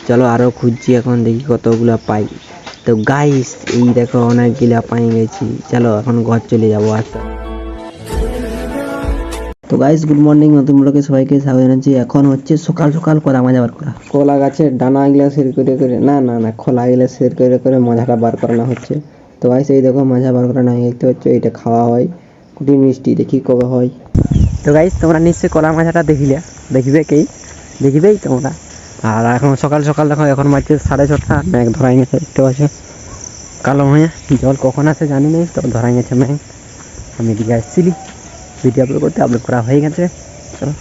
চলো আরো খুঁজছি, এখন দেখি কতগুলা পাই। তো গাইস এই দেখো অনেকগুলা পাই গেছি। চলো এখন ঘর চলে যাবো আস্তে। তো গাইস গুড মর্নিং, নতুন ব্লগে সবাইকে স্বাগত জানাচ্ছি। এখন হচ্ছে সকাল সকাল কলা মাজা বার করা, কলা গাছের ডানা গুলা সের করে করে না খোলা গুলা সের করে করে মাজাটা বার করানো হচ্ছে। তো গাইস এই দেখো মাজা বার করানো হয়ে দেখতে পাচ্ছ, এটা খাওয়া হয় কুটি মিষ্টি, দেখি কবে হয়। তো গাইস তোমরা নিশ্চয়ই কলা মাজাটা দেখবেই তোমরা। আর এখন সকাল সকাল দেখো, এখন বাজছে 6:30, মেঘ ধরাই গেছে দেখতে পাচ্ছ কালো হয়ে। জল কখন আসে জানি নেই, তো ধরাই গেছে মেঘ। আমি এদিকে আসছিলি ভিডিও আপলোড করা হয়ে গেছে। চলো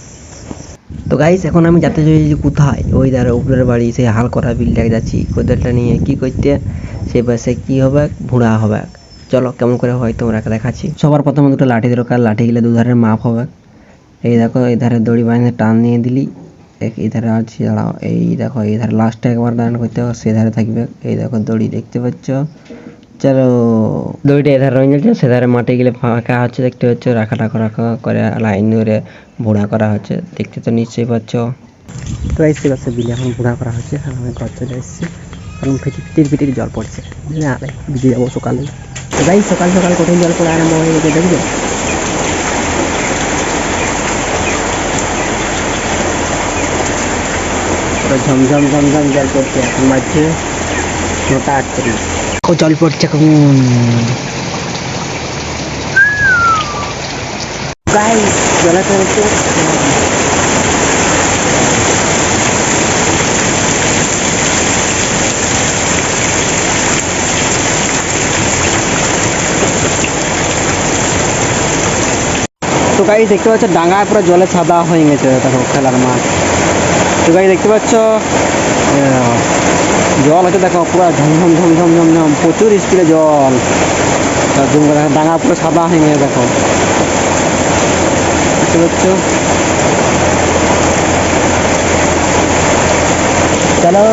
তো গাইস এখন আমি যাতে চলেছি কোথায়, ওই ধারে উপরের বাড়ি সেই হাল করা বিলটাকে যাচ্ছি কোদালটা নিয়ে কি করতে। সে পাশে কি হবে, ভুঁড়া হবে। চলো কেমন করে হয় তোমরা দেখাচ্ছি। সবার প্রথমে দুটো লাঠি দরকার, লাঠি গেলে দুধারে মাপ হবে। এই দেখো এই ধারে দড়ি বাঁধে টান দিয়ে দিলি, এই ধারে আছে দাঁড়াও, এই দেখো এই ধারে লাস্টে একবার দাঁড়ান করতে হবে, সে ধারে থাকবে। এই দেখো দড়ি দেখতে পাচ্ছ। চলো দড়িটা এধারে রয়ে যাচ্ছে, সেধারে মাটি গেলে ফাঁকা হচ্ছে দেখতে পাচ্ছ, রাখা করে লাইন ধরে ভুঁড়া করা হচ্ছে, দেখতে তো নিশ্চয়ই পাচ্ছ। তো এসে পাচ্ছে বিলে এখন ভুঁড়া করা হচ্ছে। আর আমি ঘর চলে এসেছি, কারণ ফিটির জল পড়ছে, ভিজে যাবো সকালে। তো গাই সকাল সকাল কঠিন জল পড়ে আরম্ভ হয়ে গেছে, দেখবে ঝমঝম জল পড়ছে। এখন বাজছে 9:38, জল পড়ছে এখন। গাইস জলে পড়ছে। তো গাইস দেখতে পাচ্ছ ডাঙায় পুরো জলে সাদা হয়ে গেছে, দেখো খেলার মাঠ। তো গাইস দেখতে পাচ্ছ জল হচ্ছে, দেখো পুরো ঝমঝম প্রচুর স্পিডে জল। ডাঙা পুরো সাদা হয়ে গেছে দেখো, দেখতে পাচ্ছ। চলো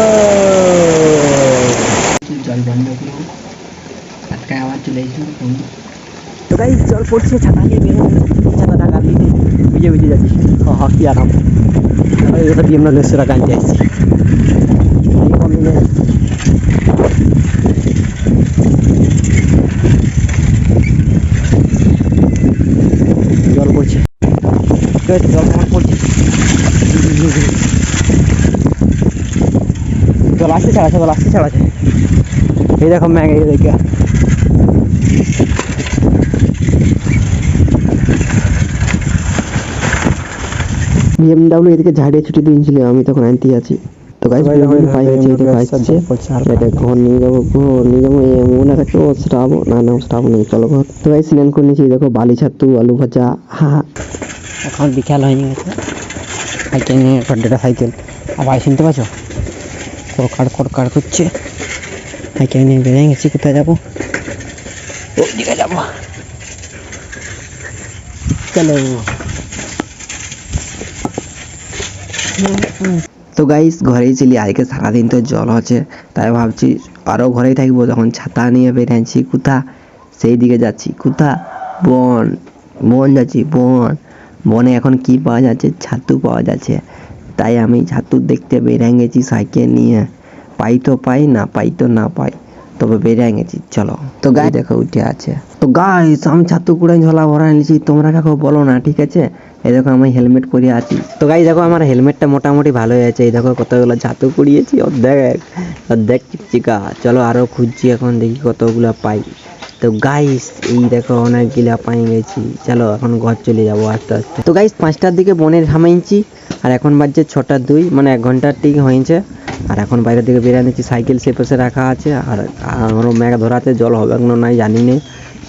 জল বন্ধ করবো, আটকায় আবার চলে এসেছি। তো গাইস জল পড়ছে, ছাতা নিয়ে বেরো, ছাতা ঢাকা দিয়ে ভিজে যাচ্ছি। কি আরাম, এটা দিয়ে আমরা লেসরা কাঁদতে আসছি। জল পড়ছে, জল পড়ছে, জল আসতে ছাড়াছে। এই দেখো ম্যাগ, এই দেখে BMW এদিকে ঝাড়িয়ে ছুটি দিয়েছিল, আমি তখন আনতে আছি। তো গাইস ঘর নিয়ে যাবো মনে রাখো, শ্রাবণ চলো ঘর। তো গাইস স্নান করে নিয়েছি, দেখো বালি ছাতু আলু ভাজা। এখন বিকাল হয়ে গেছে, সাইকেল নিয়ে সাইকেল আবার শুনতে পাচ্ছ খড়কাড় করছে। সাইকেল নিয়ে বেরিয়ে গেছি, কোথায় যাবো, ওদিকে যাবো। চলো তো গাইস ঘরেই ছিলি আজকে সারাদিন, তো জল হচ্ছে, তাই ভাবছি আরও ঘরেই থাকবো। তখন ছাতা নিয়ে বেরিয়েছি, কোথা সেই দিকে যাচ্ছি, কোথা বন যাচ্ছি। বনে এখন কি পাওয়া যাচ্ছে, ছাতু পাওয়া যাচ্ছে। তাই আমি ছাতু দেখতে বেরিয়ে গেছি সাইকেল নিয়ে। পাই তো পাই, না পাই তো না পাই, তবে বেরিয়ে গেছি। চলো তো গাই দেখো উঠে আছে। তো গাইস আমি ছাতু কুড়াই ঝোলা ভরা নিয়েছি, তোমরা কাকু বলো না, ঠিক আছে। এই দেখো আমি হেলমেট পরে আছি। তো গাইস দেখো আমার হেলমেটটা মোটামুটি ভালোই আছে। এই দেখো কতগুলো ছাতু কুড়িয়েছি, অর্ধেক চিকা। চলো আরো খুঁজছি, এখন দেখি কতগুলো পাই। তো গাইস এই দেখো অনেকগুলা পাই গেছি। চলো এখন ঘর চলে যাবো আস্তে আস্তে। তো গাইস 5টার দিকে বনের থামাইছি, আর এখন বাজছে 6:02, মানে 1 ঘন্টার ঠিক হয়েছে। আর এখন বাইরের দিকে বেরিয়ে নিচ্ছি, সাইকেল সে পাশে রাখা আছে। আর আমারও মেঘ ধরাতে, জল হবে না নাই জানি নেই।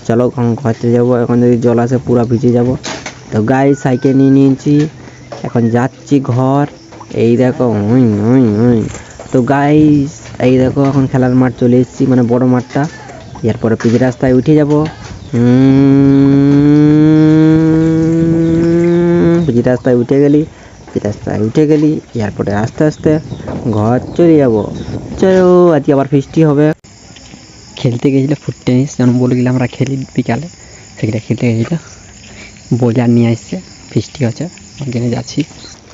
চলো এখন ঘর চলে যাবো, এখন যদি জল আসে পুরো ভিজে যাব। তো গাইস সাইকেল নিয়ে নিয়েছি, এখন যাচ্ছি ঘর। এই দেখো তো গাইস এই দেখো এখন খেলার মাঠ চলে এসেছি, মানে বড় মাঠটা। এরপরে পিচ রাস্তায় উঠে যাব। পিচ রাস্তায় উঠে গেলি এরপরে আস্তে আস্তে ঘর চলে যাব। চলো আজকে আবার ফিস্টি হবে। খেলতে গেছিল ফুট টেনিস, যেমন বলে গেলে আমরা খেলি বিকালে, সেটা খেলতে গেছিল। বোলার নিয়ে আসছে, ফিস্টি হচ্ছে, ওখানে যাচ্ছি।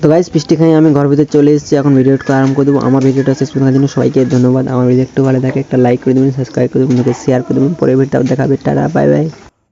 তো গাইস পিষ্টি খাই আমি ঘর ভিতরে চলে এসেছি, এখন ভিডিওটা আরম্ভ করে দেবো। আমার ভিডিওটা শেষ পর্যন্ত দেখার জন্য সবাইকে ধন্যবাদ। আমার ভিডিও একটু ভালো থাকে একটা লাইক করে দেবেন, সাবস্ক্রাইব করে দেবেন, শেয়ার করে দেবেন। পরের ভিডিওটা দেখাবে, টাটা বাই বাই।